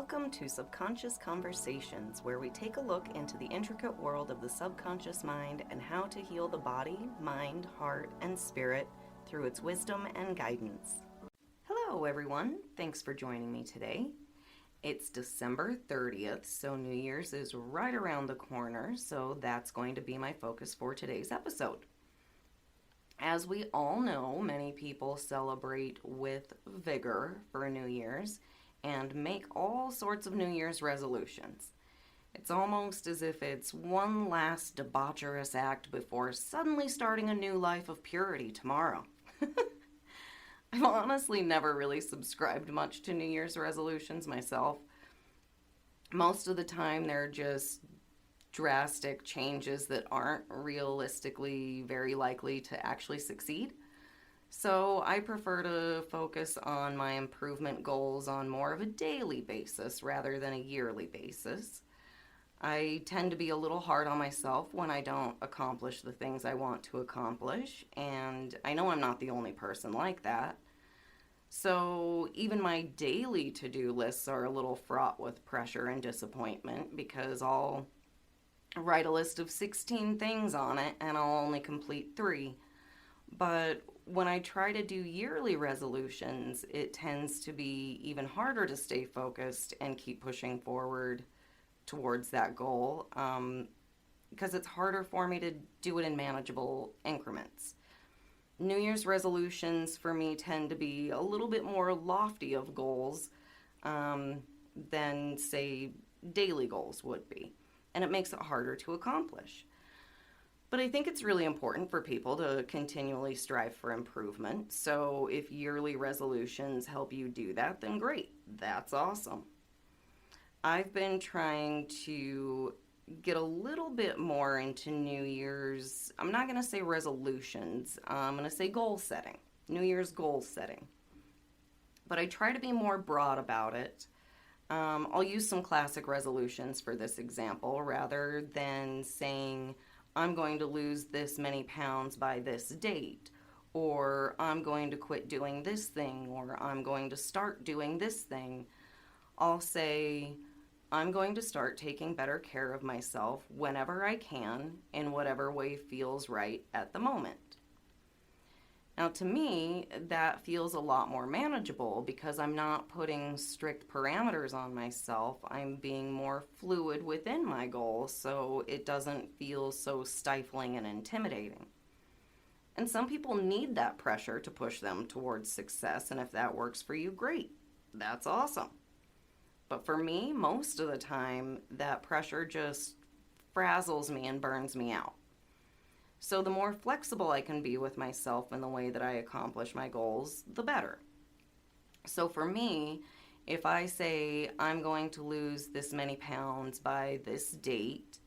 Welcome to Subconscious Conversations, where we take a look into the intricate world of the subconscious mind and how to heal the body, mind, heart, and spirit through its wisdom and guidance. Hello, everyone. Thanks for joining me today. It's December 30th, so New Year's is right around the corner, so that's going to be my focus for today's episode. As we all know, many people celebrate with vigor for New Year's and make all sorts of New Year's resolutions. It's almost as if it's one last debaucherous act before suddenly starting a new life of purity tomorrow. I've honestly never really subscribed much to New Year's resolutions myself. Most of the time they're just drastic changes that aren't realistically very likely to actually succeed. So I prefer to focus on my improvement goals on more of a daily basis rather than a yearly basis. I tend to be a little hard on myself when I don't accomplish the things I want to accomplish, and I know I'm not the only person like that. So even my daily to-do lists are a little fraught with pressure and disappointment because I'll write a list of 16 things on it and I'll only complete 3. But when I try to do yearly resolutions, it tends to be even harder to stay focused and keep pushing forward towards that goal because it's harder for me to do it in manageable increments. New Year's resolutions for me tend to be a little bit more lofty of goals than, say, daily goals would be, and it makes it harder to accomplish. But I think it's really important for people to continually strive for improvement. So if yearly resolutions help you do that, then great. That's awesome. I've been trying to get a little bit more into New Year's, I'm not going to say resolutions, I'm going to say goal setting, New Year's goal setting. But I try to be more broad about it. I'll use some classic resolutions for this example rather than saying, I'm going to lose this many pounds by this date, or I'm going to quit doing this thing, or I'm going to start doing this thing. I'll say, I'm going to start taking better care of myself whenever I can, in whatever way feels right at the moment. Now, to me, that feels a lot more manageable because I'm not putting strict parameters on myself. I'm being more fluid within my goals, so it doesn't feel so stifling and intimidating. And some people need that pressure to push them towards success, and if that works for you, great. That's awesome. But for me, most of the time, that pressure just frazzles me and burns me out. So the more flexible I can be with myself in the way that I accomplish my goals, the better. So for me, if I say I'm going to lose this many pounds by this date,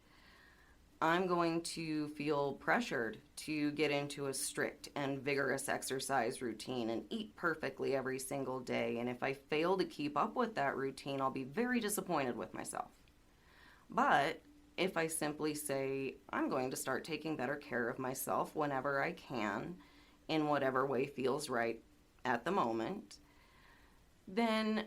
I'm going to feel pressured to get into a strict and vigorous exercise routine and eat perfectly every single day. And if I fail to keep up with that routine, I'll be very disappointed with myself. But if I simply say, I'm going to start taking better care of myself whenever I can, in whatever way feels right at the moment, then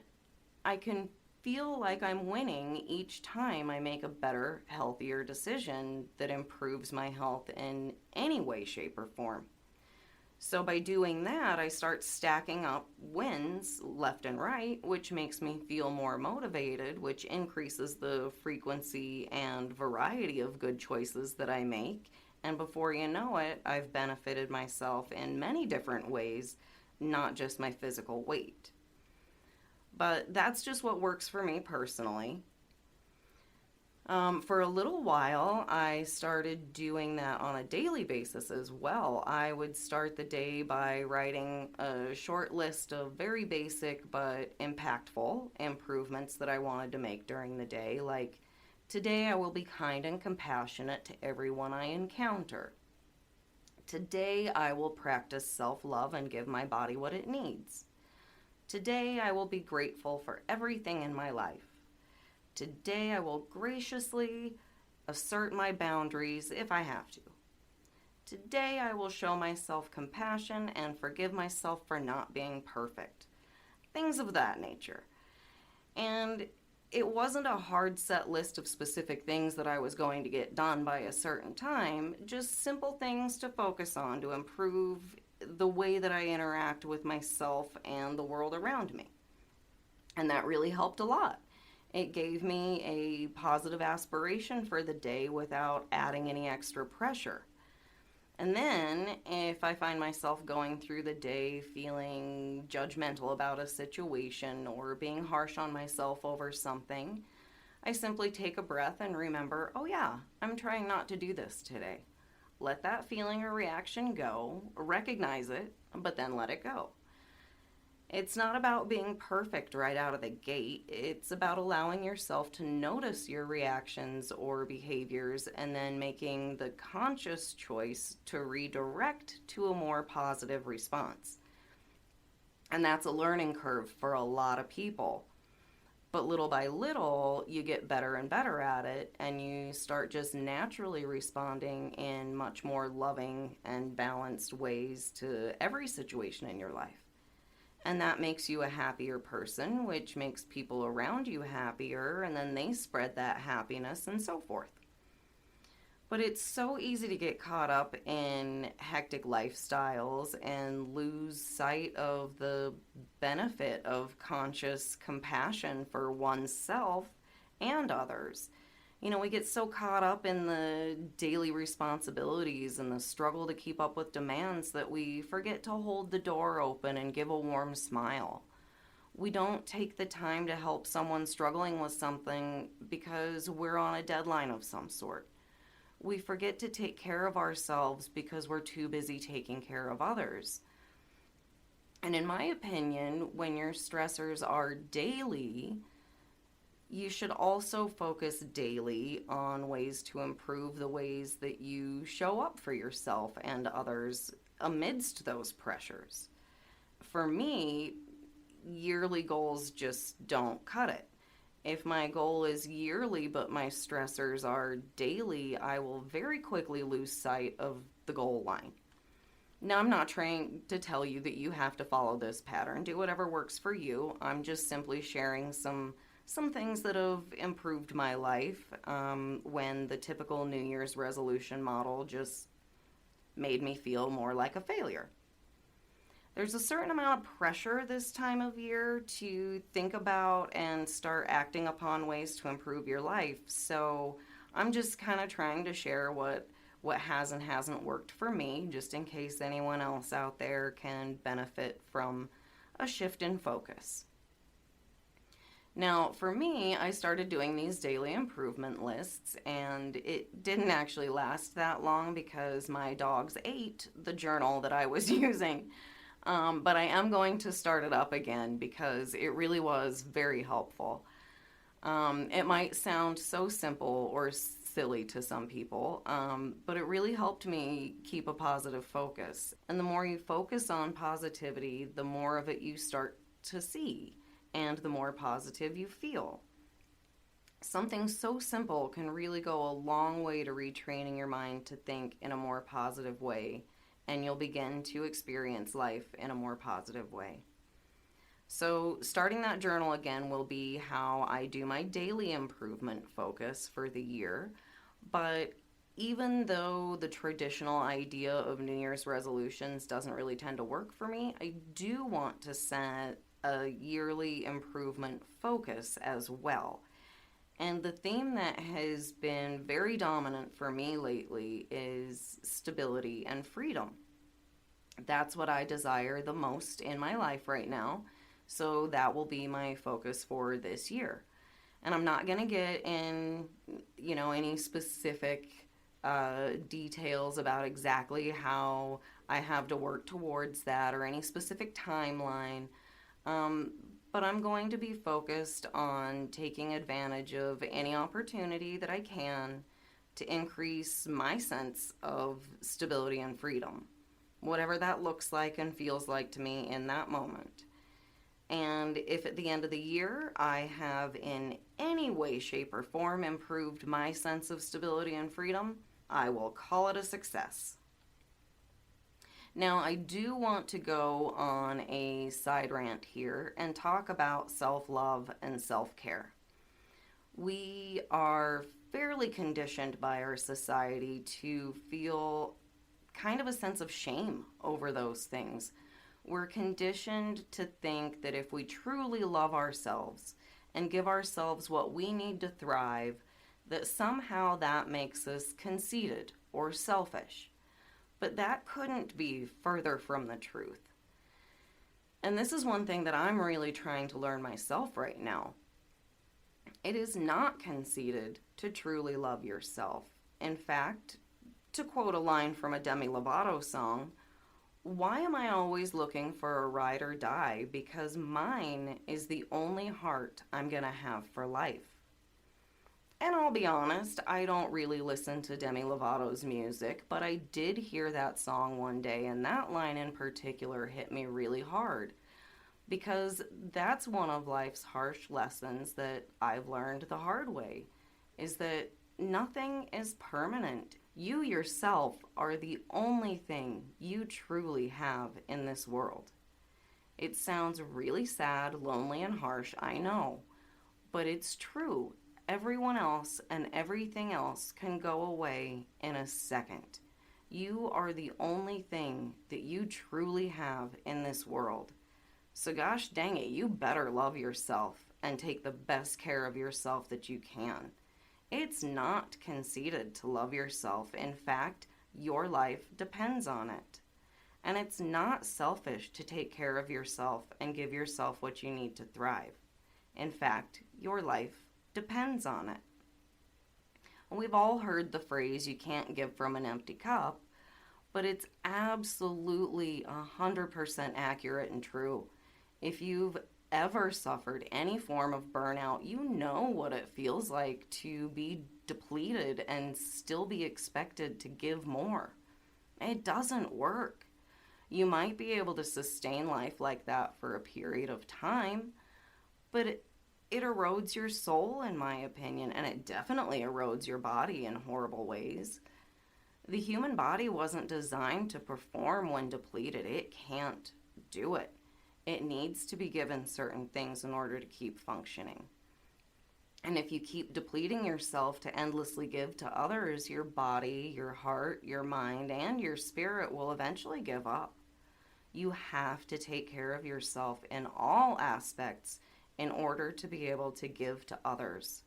I can feel like I'm winning each time I make a better, healthier decision that improves my health in any way, shape, or form. So by doing that, I start stacking up wins left and right, which makes me feel more motivated, which increases the frequency and variety of good choices that I make. And before you know it, I've benefited myself in many different ways, not just my physical weight. But that's just what works for me personally. For a little while, I started doing that on a daily basis as well. I would start the day by writing a short list of very basic but impactful improvements that I wanted to make during the day, like, today I will be kind and compassionate to everyone I encounter. Today I will practice self-love and give my body what it needs. Today I will be grateful for everything in my life. Today I will graciously assert my boundaries if I have to. Today I will show myself compassion and forgive myself for not being perfect. Things of that nature. And it wasn't a hard set list of specific things that I was going to get done by a certain time, just simple things to focus on to improve the way that I interact with myself and the world around me. And that really helped a lot. It gave me a positive aspiration for the day without adding any extra pressure. And then, if I find myself going through the day feeling judgmental about a situation or being harsh on myself over something, I simply take a breath and remember, oh yeah, I'm trying not to do this today. Let that feeling or reaction go, recognize it, but then let it go. It's not about being perfect right out of the gate. It's about allowing yourself to notice your reactions or behaviors and then making the conscious choice to redirect to a more positive response. And that's a learning curve for a lot of people. But little by little, you get better and better at it, and you start just naturally responding in much more loving and balanced ways to every situation in your life. And that makes you a happier person, which makes people around you happier, and then they spread that happiness and so forth. But it's so easy to get caught up in hectic lifestyles and lose sight of the benefit of conscious compassion for oneself and others. You know, we get so caught up in the daily responsibilities and the struggle to keep up with demands that we forget to hold the door open and give a warm smile. We don't take the time to help someone struggling with something because we're on a deadline of some sort. We forget to take care of ourselves because we're too busy taking care of others. And in my opinion, when your stressors are daily, you should also focus daily on ways to improve the ways that you show up for yourself and others amidst those pressures. For me, yearly goals just don't cut it. If my goal is yearly but my stressors are daily, I will very quickly lose sight of the goal line. Now, I'm not trying to tell you that you have to follow this pattern. Do whatever works for you. I'm just simply sharing some things that have improved my life when the typical New Year's resolution model just made me feel more like a failure. There's a certain amount of pressure this time of year to think about and start acting upon ways to improve your life. So I'm just kind of trying to share what has and hasn't worked for me, just in case anyone else out there can benefit from a shift in focus. Now, for me, I started doing these daily improvement lists, and it didn't actually last that long because my dogs ate the journal that I was using. But I am going to start it up again because it really was very helpful. It might sound so simple or silly to some people, but it really helped me keep a positive focus. And the more you focus on positivity, the more of it you start to see, and the more positive you feel. Something so simple can really go a long way to retraining your mind to think in a more positive way, and you'll begin to experience life in a more positive way. So starting that journal again will be how I do my daily improvement focus for the year. But even though the traditional idea of New Year's resolutions doesn't really tend to work for me, I do want to set a yearly improvement focus as well. And the theme that has been very dominant for me lately is stability and freedom. That's what I desire the most in my life right now. So that will be my focus for this year. And I'm not going to get in, any specific details about exactly how I have to work towards that or any specific timeline. But I'm going to be focused on taking advantage of any opportunity that I can to increase my sense of stability and freedom, whatever that looks like and feels like to me in that moment. And if at the end of the year I have in any way, shape, or form improved my sense of stability and freedom, I will call it a success. Now, I do want to go on a side rant here and talk about self-love and self-care. We are fairly conditioned by our society to feel kind of a sense of shame over those things. We're conditioned to think that if we truly love ourselves and give ourselves what we need to thrive, that somehow that makes us conceited or selfish. But that couldn't be further from the truth. And this is one thing that I'm really trying to learn myself right now. It is not conceited to truly love yourself. In fact, to quote a line from a Demi Lovato song, why am I always looking for a ride or die? Because mine is the only heart I'm going to have for life. And I'll be honest, I don't really listen to Demi Lovato's music, but I did hear that song one day, and that line in particular hit me really hard. Because that's one of life's harsh lessons that I've learned the hard way, is that nothing is permanent. You yourself are the only thing you truly have in this world. It sounds really sad, lonely, and harsh, I know, but it's true. Everyone else and everything else can go away in a second. You are the only thing that you truly have in this world. So gosh dang it, you better love yourself and take the best care of yourself that you can. It's not conceited to love yourself. In fact, your life depends on it. And it's not selfish to take care of yourself and give yourself what you need to thrive. In fact, your life depends on it. We've all heard the phrase, you can't give from an empty cup, but it's absolutely 100% accurate and true. If you've ever suffered any form of burnout, you know what it feels like to be depleted and still be expected to give more. It doesn't work. You might be able to sustain life like that for a period of time, but it erodes your soul, in my opinion, and it definitely erodes your body in horrible ways. The human body wasn't designed to perform when depleted. It can't do it. It needs to be given certain things in order to keep functioning. And if you keep depleting yourself to endlessly give to others, your body, your heart, your mind, and your spirit will eventually give up. You have to take care of yourself in all aspects in order to be able to give to others.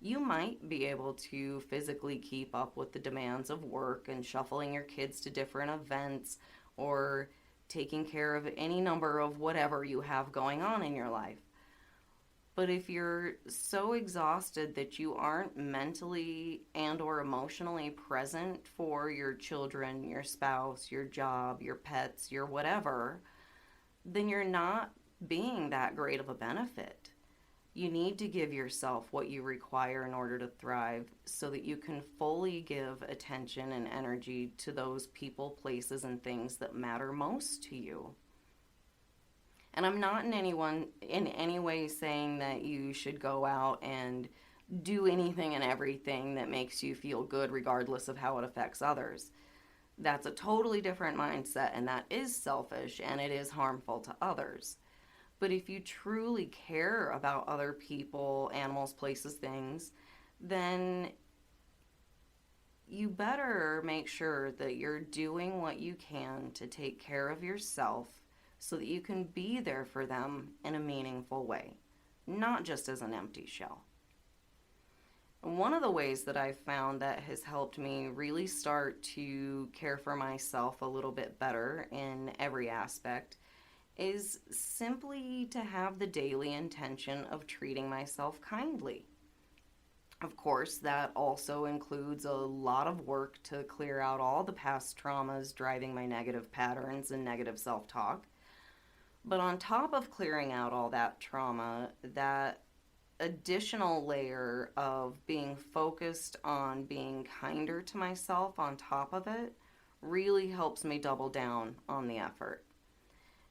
You might be able to physically keep up with the demands of work and shuffling your kids to different events or taking care of any number of whatever you have going on in your life. But if you're so exhausted that you aren't mentally and or emotionally present for your children, your spouse, your job, your pets, your whatever, then you're not being that great of a benefit. You need to give yourself what you require in order to thrive so that you can fully give attention and energy to those people, places, and things that matter most to you. And I'm not in any way saying that you should go out and do anything and everything that makes you feel good regardless of how it affects others. That's a totally different mindset, and that is selfish and it is harmful to others. But if you truly care about other people, animals, places, things, then you better make sure that you're doing what you can to take care of yourself so that you can be there for them in a meaningful way, not just as an empty shell. One of the ways that I've found that has helped me really start to care for myself a little bit better in every aspect is simply to have the daily intention of treating myself kindly. Of course, that also includes a lot of work to clear out all the past traumas driving my negative patterns and negative self-talk. But on top of clearing out all that trauma, that additional layer of being focused on being kinder to myself on top of it really helps me double down on the effort.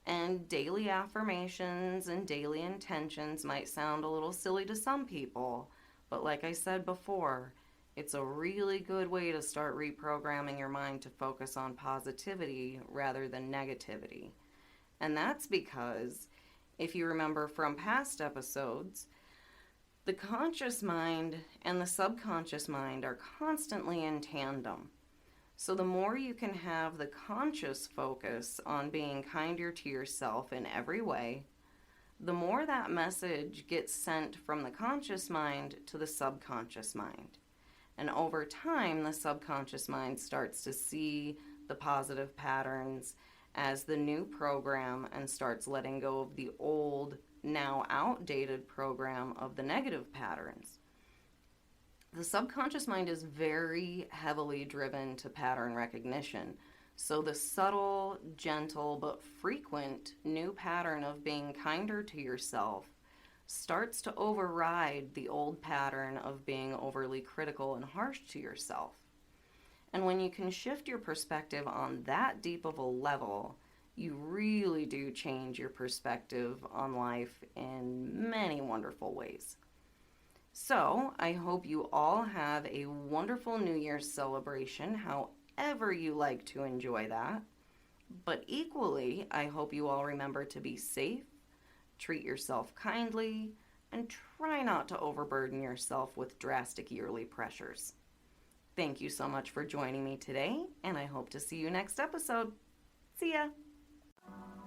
And daily affirmations and daily intentions might sound a little silly to some people, but like I said before, it's a really good way to start reprogramming your mind to focus on positivity rather than negativity. And that's because, if you remember from past episodes, The conscious mind and the subconscious mind are constantly in tandem. So the more you can have the conscious focus on being kinder to yourself in every way, the more that message gets sent from the conscious mind to the subconscious mind. And over time, the subconscious mind starts to see the positive patterns as the new program and starts letting go of the old, now outdated program of the negative patterns. The subconscious mind is very heavily driven to pattern recognition. So the subtle, gentle, but frequent new pattern of being kinder to yourself starts to override the old pattern of being overly critical and harsh to yourself. And when you can shift your perspective on that deep of a level, you really do change your perspective on life in many wonderful ways. So, I hope you all have a wonderful New Year's celebration, however you like to enjoy that. But equally, I hope you all remember to be safe, treat yourself kindly, and try not to overburden yourself with drastic yearly pressures. Thank you so much for joining me today, and I hope to see you next episode. See ya!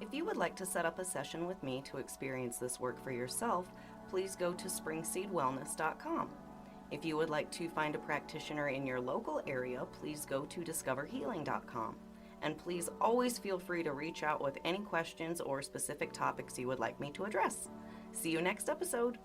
If you would like to set up a session with me to experience this work for yourself, please go to springseedwellness.com. If you would like to find a practitioner in your local area, please go to discoverhealing.com. And please always feel free to reach out with any questions or specific topics you would like me to address. See you next episode.